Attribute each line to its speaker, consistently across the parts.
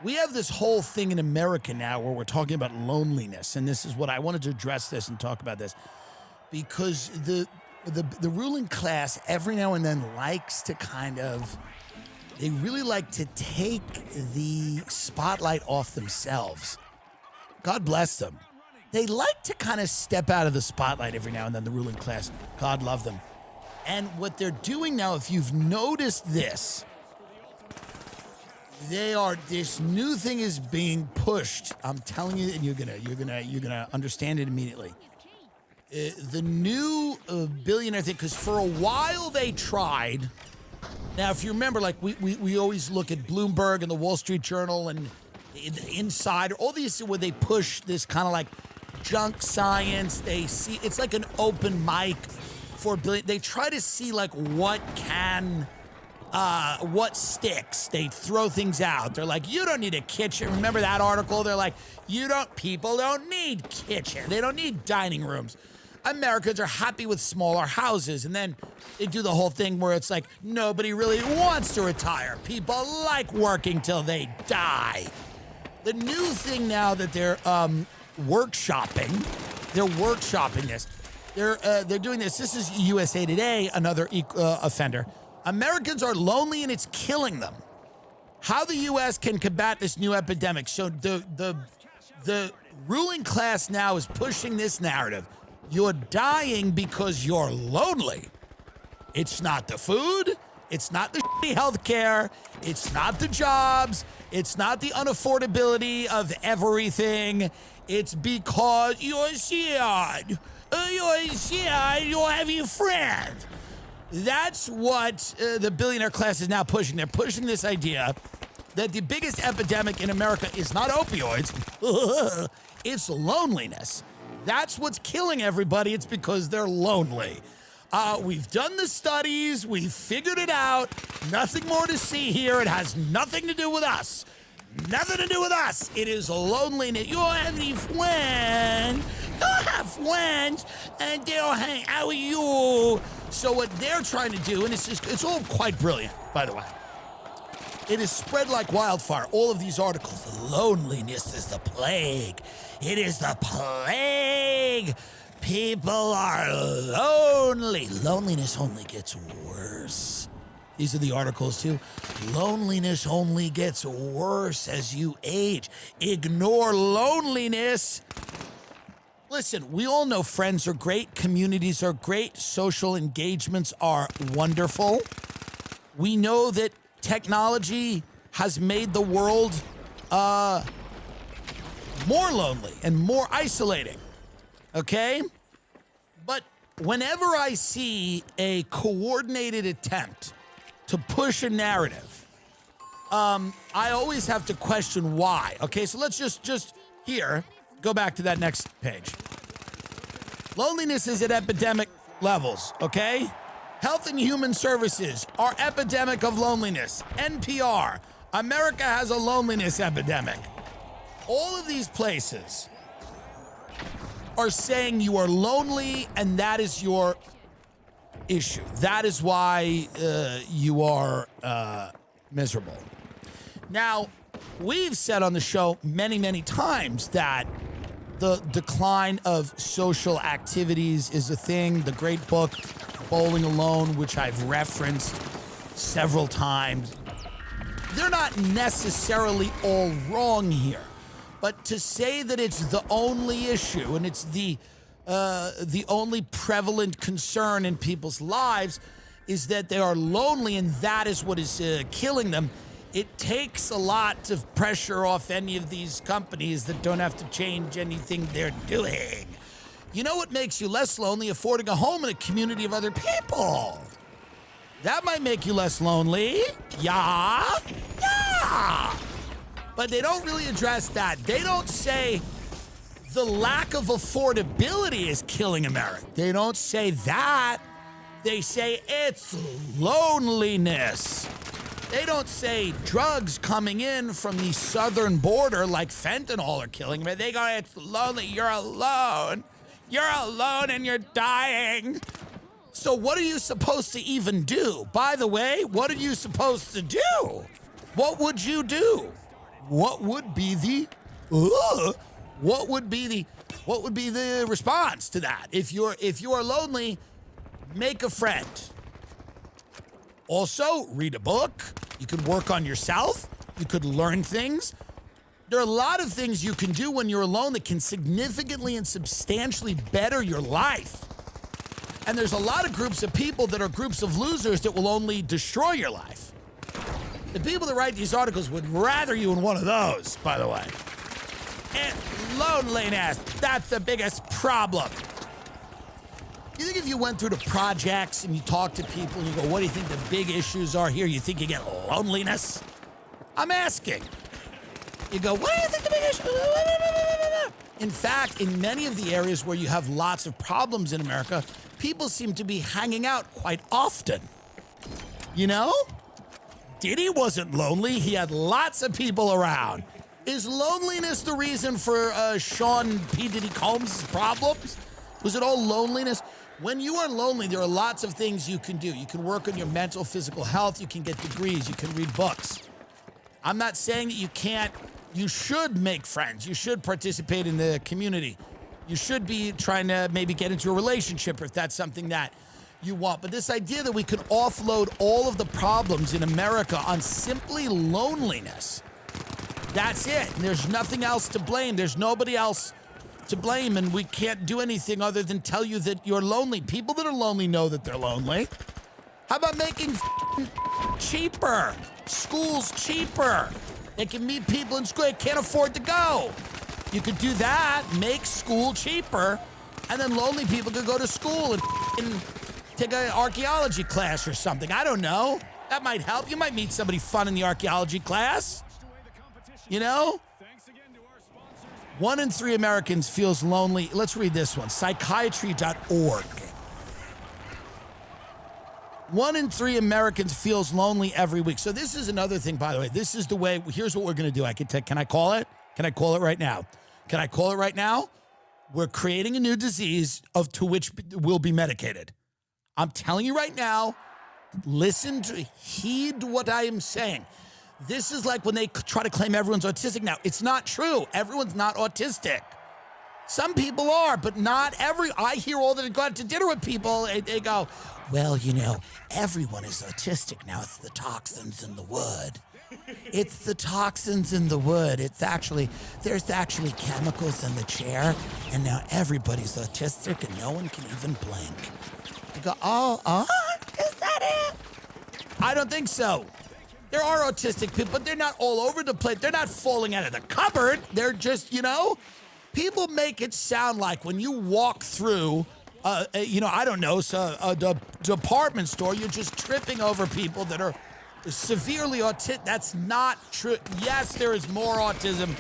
Speaker 1: We have this whole thing in America now where we're talking about loneliness, and this is what I wanted to address this and talk about this because the ruling class every now and then likes to they really like to take the spotlight off themselves. God bless them. They like to kind of step out of the spotlight every now and then, the ruling class. God love them. And what they're doing now, if you've noticed this, this new thing is being pushed. I'm telling you, and you're gonna understand it immediately. The new billionaire thing, because for a while they tried. Now, if you remember, like we always look at Bloomberg and the Wall Street Journal and the Insider, all these where they push this kind of like junk science. They see it's like an open mic for billion. They try to see like what sticks. They throw things out. They're like, you don't need a kitchen. Remember that article? They're like, people don't need kitchen. They don't need dining rooms. Americans are happy with smaller houses. And then they do the whole thing where it's like, nobody really wants to retire. People like working till they die. The new thing now that they're workshopping this. They're doing this. This is USA Today, another offender. Americans are lonely and it's killing them. How the U.S. can combat this new epidemic. So the ruling class now is pushing this narrative. You're dying because you're lonely. It's not the food. It's not the shitty health care. It's not the jobs. It's not the unaffordability of everything. It's because you're sad. You're sad. You don't have any friends. That's what the billionaire class is now pushing. They're pushing this idea that the biggest epidemic in America is not opioids. It's loneliness. That's what's killing everybody. It's because they're lonely. We've done the studies. We've figured it out. Nothing more to see here. It has nothing to do with us. Nothing to do with us. It is loneliness. You don't have any friends. You don't have friends, and they don't hang out with you. So what they're trying to do, and it's all quite brilliant, by the way. It is spread like wildfire. All of these articles. Loneliness is the plague. It is the plague. People are lonely. Loneliness only gets worse. These are the articles too. Loneliness only gets worse as you age. Ignore loneliness. Listen, we all know friends are great, communities are great, social engagements are wonderful. We know that technology has made the world more lonely and more isolating, okay? But whenever I see a coordinated attempt to push a narrative, I always have to question why, okay? So let's just here, go back to that next page. Loneliness is at epidemic levels, okay? Health and Human Services are epidemic of loneliness. NPR, America has a loneliness epidemic. All of these places are saying you are lonely and that is your issue. That is why you are miserable. Now, we've said on the show many, many times that the decline of social activities is a thing. The great book, Bowling Alone, which I've referenced several times. They're not necessarily all wrong here. But to say that it's the only issue and it's the only prevalent concern in people's lives is that they are lonely and that is what is killing them. It takes a lot of pressure off any of these companies that don't have to change anything they're doing. You know what makes you less lonely? Affording a home in a community of other people. That might make you less lonely. Yeah. But they don't really address that. They don't say the lack of affordability is killing America. They don't say that. They say it's loneliness. They don't say drugs coming in from the southern border like fentanyl are killing me. They go, it's lonely. You're alone. You're alone and you're dying. So what are you supposed to even do? By the way, what are you supposed to do? What would you do? what would be the what would be the response to that? If you are lonely, make a friend. Also, read a book. You could work on yourself. You could learn things. There are a lot of things you can do when you're alone that can significantly and substantially better your life. And there's a lot of groups of people that are groups of losers that will only destroy your life. The people that write these articles would rather you in one of those, by the way. And loneliness, that's the biggest problem. You think if you went through the projects and you talk to people and you go, what do you think the big issues are here? You think you get loneliness? I'm asking. You go, what do you think the big issues are? In fact, in many of the areas where you have lots of problems in America, people seem to be hanging out quite often. You know? Diddy wasn't lonely. He had lots of people around. Is loneliness the reason for Sean P. Diddy Combs' problems? Was it all loneliness? When you are lonely, there are lots of things you can do. You can work on your mental, physical health. You can get degrees. You can read books. I'm not saying that you can't. You should make friends. You should participate in the community. You should be trying to maybe get into a relationship if that's something that you want. But this idea that we could offload all of the problems in America on simply loneliness, that's it. And there's nothing else to blame. There's nobody else to blame, and we can't do anything other than tell you that you're lonely. People that are lonely know that they're lonely. How about making cheaper? Schools cheaper. They can meet people in school they can't afford to go. You could do that, make school cheaper, and then lonely people could go to school and take an archaeology class or something. I don't know. That might help. You might meet somebody fun in the archaeology class. You know? 1 in 3 Americans feels lonely. Let's read this one. Psychiatry.org. 1 in 3 Americans feels lonely every week. So this is another thing, by the way. This is the way. Here's what we're going to do. Can I call it? Can I call it right now? Can I call it right now? We're creating a new disease to which will be medicated. I'm telling you right now, heed what I am saying. This is like when they try to claim everyone's autistic now. It's not true. Everyone's not autistic. Some people are, but not I hear all that I go out to dinner with people, they go, well, you know, everyone is autistic now. It's the toxins in the wood. It's the toxins in the wood. There's actually chemicals in the chair, and now everybody's autistic and no one can even blink. I go, is that it? I don't think so. There are autistic people, but they're not all over the place. They're not falling out of the cupboard. They're just, people make it sound like when you walk through, I don't know, the department store, you're just tripping over people that are severely autistic. That's not true. Yes, there is more autism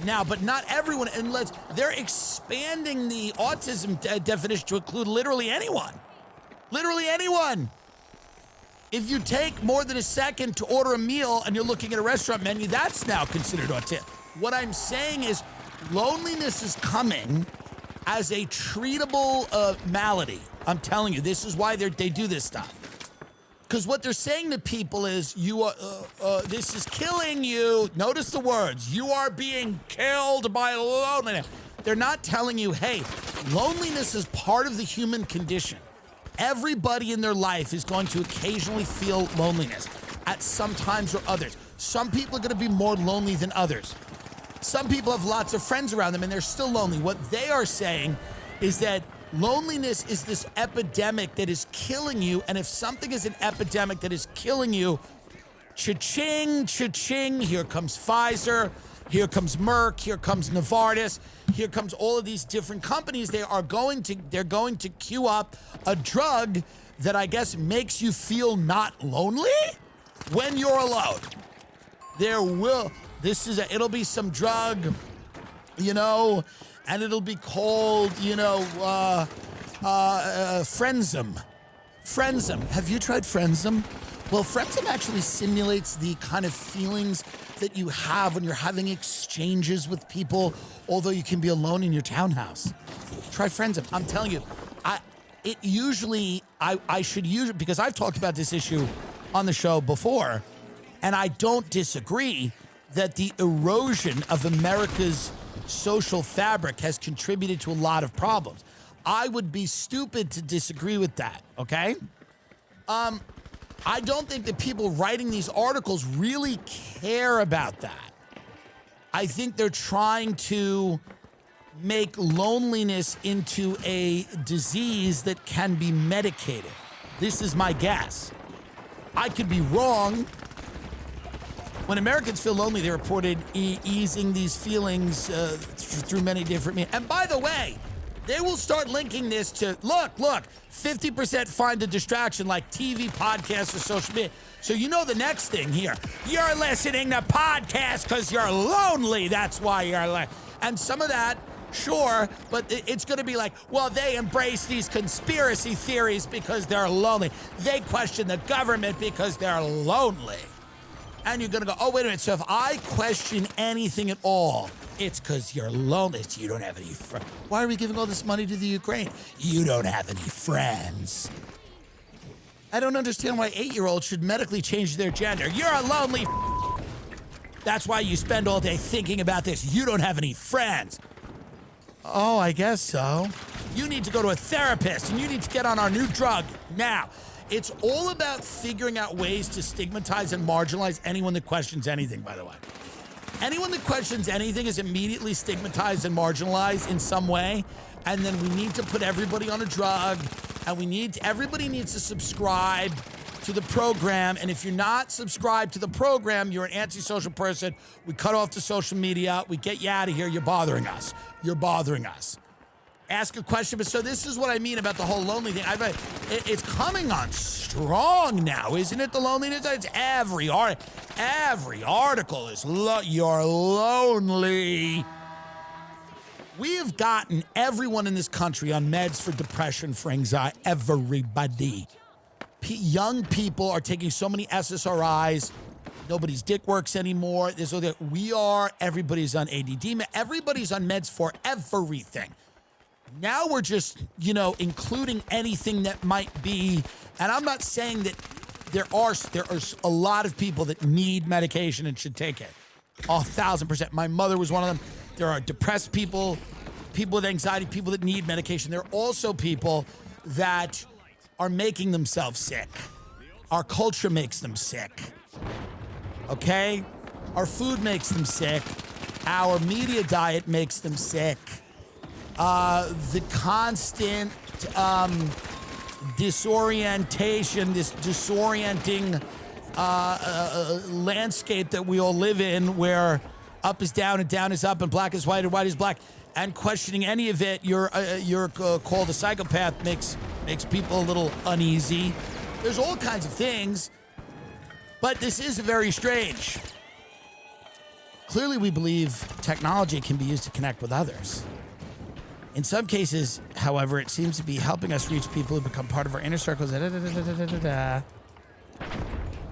Speaker 1: now, but not everyone, unless they're expanding the autism definition to include literally anyone. Literally anyone. If you take more than a second to order a meal and you're looking at a restaurant menu, that's now considered autism. What I'm saying is loneliness is coming as a treatable malady. I'm telling you, this is why they do this stuff. Because what they're saying to people is, this is killing you. Notice the words. You are being killed by loneliness. They're not telling you, hey, loneliness is part of the human condition. Everybody in their life is going to occasionally feel loneliness at some times or others. Some people are going to be more lonely than others. Some people have lots of friends around them and they're still lonely. What they are saying is that loneliness is this epidemic that is killing you. And if something is an epidemic that is killing you, cha-ching, cha-ching, here comes Pfizer, here comes Merck, here comes Novartis, here comes all of these different companies. They're going to queue up a drug that I guess makes you feel not lonely when you're alone. It'll be some drug, and it'll be called, Frenzum. Frenzum. Have you tried Frenzum? Well, Frenzum actually simulates the kind of feelings that you have when you're having exchanges with people, although you can be alone in your townhouse. Try Frenzum. I'm telling you, I should use it because I've talked about this issue on the show before, and I don't disagree. that the erosion of America's social fabric has contributed to a lot of problems. I would be stupid to disagree with that, okay? I don't think that people writing these articles really care about that. I think they're trying to make loneliness into a disease that can be medicated. This is my guess. I could be wrong. When Americans feel lonely, they reported easing these feelings through many different means. And by the way, they will start linking this to, look, 50% find a distraction like TV, podcasts, or social media. So you know the next thing here. You're listening to podcasts because you're lonely. That's why you're lonely. And some of that, sure, but it's going to be like, well, they embrace these conspiracy theories because they're lonely. They question the government because they're lonely. And you're going to go, oh, wait a minute. So if I question anything at all, it's because you're lonely. You don't have any friends. Why are we giving all this money to the Ukraine? You don't have any friends. I don't understand why 8-year-olds should medically change their gender. You're a lonely. That's why you spend all day thinking about this. You don't have any friends. Oh, I guess so. You need to go to a therapist and you need to get on our new drug now. It's all about figuring out ways to stigmatize and marginalize anyone that questions anything, by the way. Anyone that questions anything is immediately stigmatized and marginalized in some way. And then we need to put everybody on a drug, and everybody needs to subscribe to the program. And if you're not subscribed to the program, you're an antisocial person. We cut off the social media. We get you out of here. You're bothering us. Ask a question. But so this is what I mean about the whole lonely thing. It's coming on strong now, isn't it? The loneliness. It's every article is you're lonely. We have gotten everyone in this country on meds for depression, for anxiety. Everybody. Young people are taking so many SSRIs. Nobody's dick works anymore. Everybody's on ADD. Everybody's on meds for everything. Now we're just, including anything that might be, and I'm not saying that there are a lot of people that need medication and should take it. 1,000%. My mother was one of them. There are depressed people with anxiety, people that need medication. There are also people that are making themselves sick. Our culture makes them sick. Okay? Our food makes them sick. Our media diet makes them sick. The constant disorientation, this disorienting landscape that we all live in, where up is down and down is up and black is white and white is black, and questioning any of it, you're called a psychopath, makes people a little uneasy. There's all kinds of things, but this is very strange. Clearly, we believe technology can be used to connect with others. In some cases, however, it seems to be helping us reach people who become part of our inner circles.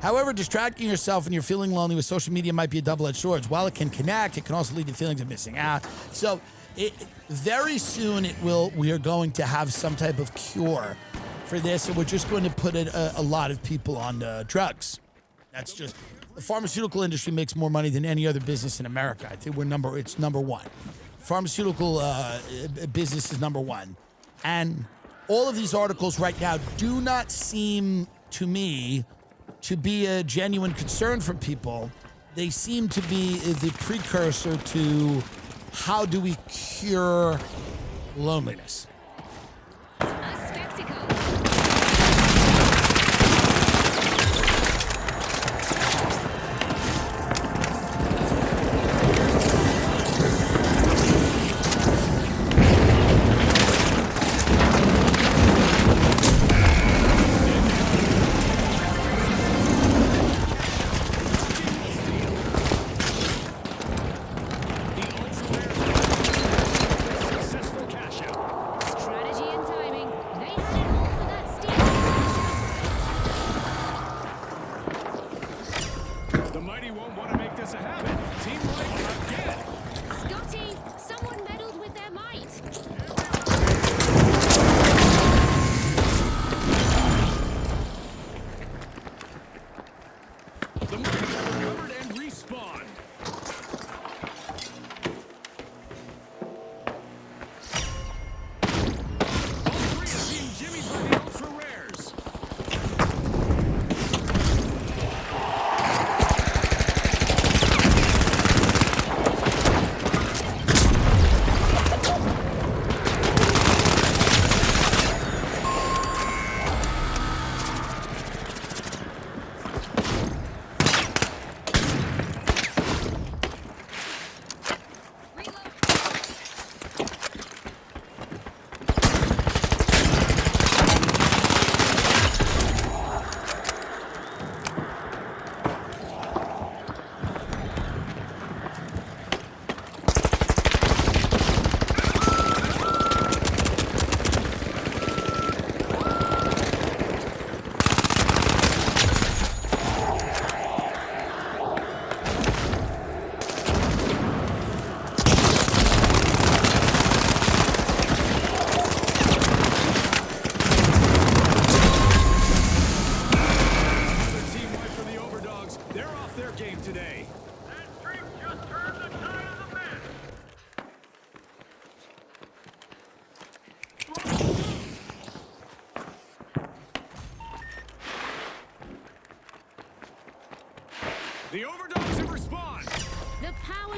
Speaker 1: However, distracting yourself when you're feeling lonely with social media might be a double-edged sword. While it can connect, it can also lead to feelings of missing out. So very soon we are going to have some type of cure for this, and we're just going to put a lot of people on drugs. That's just, the pharmaceutical industry makes more money than any other business in America. I think it's number one. Pharmaceutical business is number one. And all of these articles right now do not seem to me to be a genuine concern from people. They seem to be the precursor to how do we cure loneliness.
Speaker 2: A spectacle.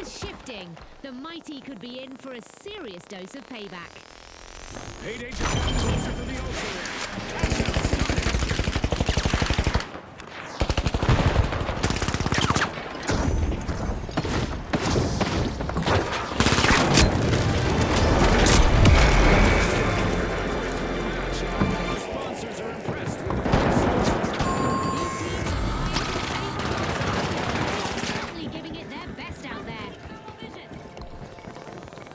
Speaker 2: is shifting. The mighty could be in for a serious dose of payback.
Speaker 3: Payday just got closer to the ocean. Sponsors are impressed with the
Speaker 2: Certainly giving it their best out there. Vincent is finding his rhythm,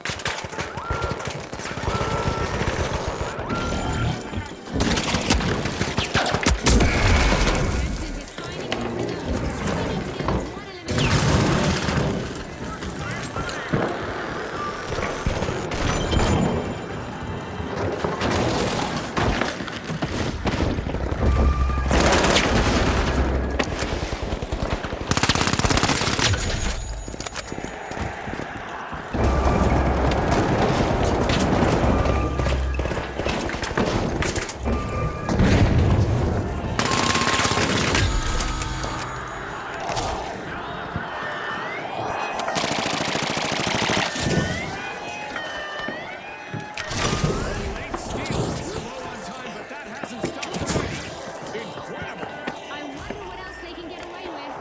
Speaker 2: struggling to deal with one elimination.
Speaker 3: late steal. We're low on time, but that hasn't stopped the race. Incredible.
Speaker 2: I wonder what else they can get away with.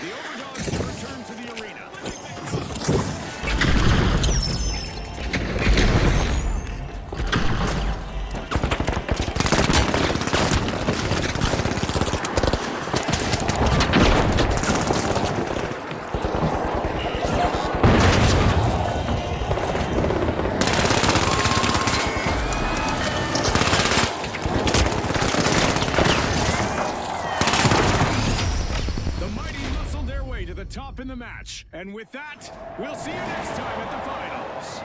Speaker 3: The overdogs return to the arena. The mighty muscled their way to the top in the match. And with that, we'll see you next time at the finals.